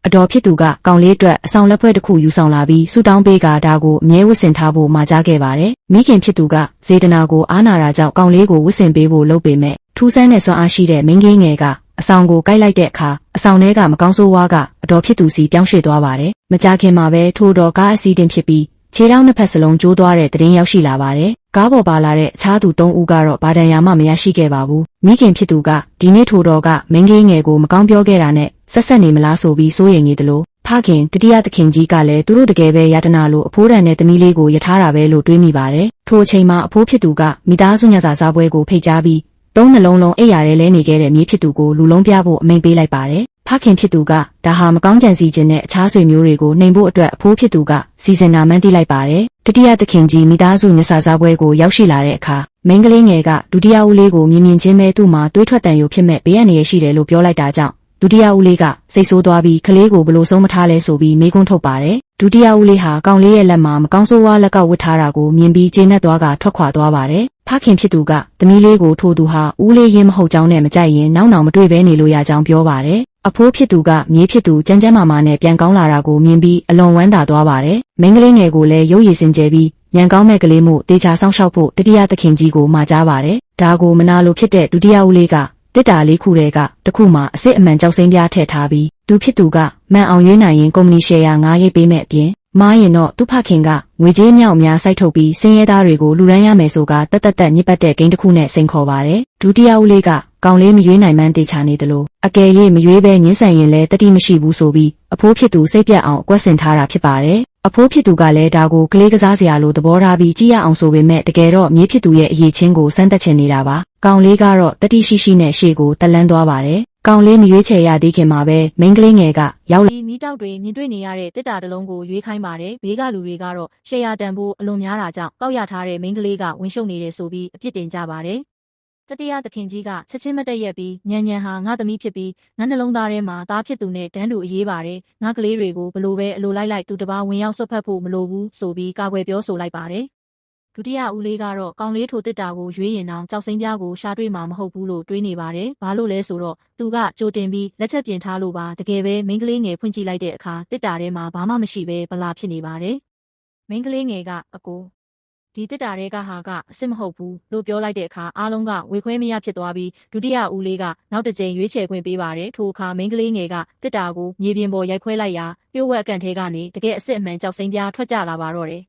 အတော်ဖြစ်သူကကောင်လေးအတွက်အဆောင်လက်ဖွဲ့တစ်ခုယူဆောင်လာပြီးဆူတောင်းပေးကဒါကိုအမြဲဝတ်ဆင်ထားဖို့မှာကြားခဲ့ပါတယ်မိခင်ဖြစ်သူကစေတနာကိုအားနာတာကြောင့်ကောင်လေးကိုဝတ်ဆင်ပေးဖို့လုပ်ပေမဲ့ထူးဆန်းတဲ့စွမ်းအားရှိတဲ့မိန်းကလေးငယ်ကအဆောင်ကိုကိုက်လိုက်တဲ့အခါအဆောင်ထဲကမကောင်းဆိုးဝါးကအတော်ဖြစ်သူစီပြောင်းရွှေ့သွားပါတယ်မကြာခင်မှာပဲထိုတော်ကားအစီအတင်ဖြစ်ပြီးခြေထောက်နှစ်ဖက်စလုံးကျိုးသွားတဲ့သတင်းရောက်ရှိလာပါတယ်ကားပေါ်ပါလာတဲ့အခြားသူ၃ဦးကတော့ဘာဒဏ်ရာမှမရရှိခဲ့ပါဘူးမိခင်ဖြစ်သူကဒီနေ့ထိုတော်ကမိန်းကလေးငယ်ကိုမကောင်းပြောခဲ့တာနဲ့ဆက်ဆက်နေမလားဆိုပြီးစိုးရိမ်နေတယ်လို့ဖခင်တတိယသခင်ကြီးကလည်းသူတို့တကယ်ပဲယတနာလို့အဖိုးတန်နဲ့သမီးလေးကိုယထားတာပဲလို့တွေးမိပါတယ်ထိုအချိန်မှာအဖိုးဖြစ်သူကမိသားစုညစာစားပွဲကိုဖိတ်ကြားပြီးသုံးနှလုံးလုံးအိပ်ရာထဲလဲနေခဲ့တဲ့မြေးဖြစ်သူကိုလူလုံးပြဖို့အမိန့်ပေးလိုက်ပါတယ်ဖခင်ဖြစ်သူကဒါဟာမကောင်းကြံစီခြင်းနဲ့အခြားဆွေမျိုးတွေကိုနှိမ်ဖို့အတွက်အဖိုးဖြစ်သူကစီစဉ်နာမှန်းသိလိုက်ပါတယ်တတိယသခင်ကြီးမိသားစုညစာစားပွဲကိုရောက်ရှိလာတဲ့အခါမိန်းကလေးငယ်ကဒုတိယဦးလေးကိုမြင်မြင်ချင်းပဲသူ့မှာတွေးထွက်တန်ရုပ်ဖြစ်မဲ့ဘေးရန်ရရှိတယ်လို့ပြောလိုက်တာကြောင့်ဒုတိယဦးလေးကစိတ်ဆိုးသွားပြီးကလေးကိုဘလို့ဆုံးမထားလဲဆိုပြီးမေးခွန်းထုတ်ပါတယ်ဒုတိယဦးလေးဟာကောင်လေးရဲ့လက်မှာမကောင်းဆိုးဝါးလက်ကောက်ဝတ်ထားတာကိုမြင်ပြီးကျေနပ်သွားကထွက်ခွာသွားပါတယ်ဖခင်ဖြစ်သူကသမီးလေးကိုထိုးသူဟာဦးလေးရင်မဟုတ်ကြောင်းနဲ့မကြိုက်ရင်နောက်မတွေ့ဘဲနေလို့ရကြောင်းပြောပါတယ်အဖိုးဖြစ်သူကမြေးဖြစ်သူကျန်းကျန်းမာမာနဲ့ပြန်ကောင်းလာတာကိုမြင်ပြီးအလွန်ဝမ်းသာသွားပါတယ်မိန်းကလေးငယ်ကိုလည်းရုပ်ရည်စင်ကြယ်ပြီးညံကောင်းမဲ့ကလေးမှုတေချာဆောင်ရှောက်ဖို့တတိယသခင်ကြီးကိုမှာကြားပါတယ်ဒါကိုမနာလိုဖြစ်တဲ့ဒုတိယဦးလေးကတစ်တာလေးခုတည်းကတခုမှအစ်အမှန်ကြောက်စိမ့်ပြားထည့်ထားပြီးသူဖြစ်သူကမှန်အောင်ရွေးနိုင်ရင်ကုမ္ပဏီရှယ်ယာ9ရိတ်ပေးမဲ့အပြင်မားရင်တော့သူဖခင်ကငွေကြေးမြောက်များစိုက်ထုတ်ပြီးစင်းရဲသားတွေကိုလူရန်ရမယ်ဆိုကတက်ညစ်ပတ်တဲ့ဂိမ်းတစ်ခုနဲ့စိန်ခေါ်ပါတယ်ဒုတိယဦးလေးကကောင်လေးမရွေးနိုင်မှန်းတေချာနေတယ်လို့အကယ်၍မရွေးပဲညှင်းဆန်ရင်လည်းတတိမရှိဘူးဆိုပြီးအဖိုးဖြစ်သူစိတ်ပြတ်အောင်အကွက်ဆင်ထားတာဖြစ်ပါတယ်အဖိုးဖြစ်သူကလည်းဒါကိုကလေးကစားစရာလိုသဘောထားပြီးကြည့်ရအောင်ဆိုပေမဲ့တကယ်တော့မြေးဖြစ်သူရဲ့အရေးချင်းကိုစမ်းသပ်ချင်နေတာပါကောင်လေးကတော့တတိရှိနဲ့ရှေ့ကိုတက်လန်းသွားပါတယ်ကောင်လေးမရွေးချယ်ရသေးခင်မှာပဲမိန်းကလေးငယ်ကရောက်လာမီးတောက်တွေမြင်တွေ့နေရတဲ့တစ်တာတလုံးကိုရွေးခိုင်းပါတယ်ဘေးကလူတွေကတော့ရှယ်ယာတန်ဖို့အလွန်များတာကြောင့်ကောက်ရထားတဲ့မိန်းကလေးကဝင်ရှုပ်နေတယ်ဆိုပြီးအပြစ်တင်ကြပါတယ်တတိယသခင်ကြီးကချက်ချင်းမတက်ရက်ပြီးညံဟာငါသမီးဖြစ်ပြီးငါနှလုံးသားထဲမှာသားဖြစ်သူနဲ့တန်းတူအရေးပါတယ်ငါကလေးတွေကိုဘလို့ပဲအလိုလိုက်သူတပားဝင်ရောက်ဆွတ်ဖက်ဖို့မလိုဘူးဆိုပြီးကာကွယ်ပြောဆိုလိုက်ပါတယ်ဒုတိယဦးလေးကတော့ကောင်လေးထိုတစ်တာကိုရွေးရင်တော့ကြောက်စိမ့်ပြားကိုရှာတွေ့မှာမဟုတ်ဘူးလို့တွေးနေပါတယ်ဘာလို့လဲဆိုတော့သူကကြိုတင်ပြီးလက်ချက်ပြင်ထားလို့ပါတကယ်ပဲမိန်းကလေးငယ်ဖွင့်ကြည့်လိုက်တဲ့အခါတစ်တာထဲမှာဘာမှမရှိပဲဗလာဖြစ်နေပါတယ်မိန်းကလေးငယ်ကအကိုဒီတစ်တာတွေကဟာကအစ်မဟုတ်ဘူးလို့ပြောလိုက်တဲ့အခါအားလုံးကဝေခွဲမရဖြစ်သွားပြီးဒုတိယဦးလေးကနောက်တစ်ကြိမ်ရွေးချယ်ခွင့်ပေးပါတယ်ထိုအခါမိန်းကလေးငယ်ကတစ်တာကိုမြေပြင်ပေါ်ရိုက်ခွဲလိုက်ရာပြို့ဝက်အကန့်ထဲကနေတကယ်အစ်အမှန်ကြောက်စိမ့်ပြားထွက်ကြလာပါတော့တယ်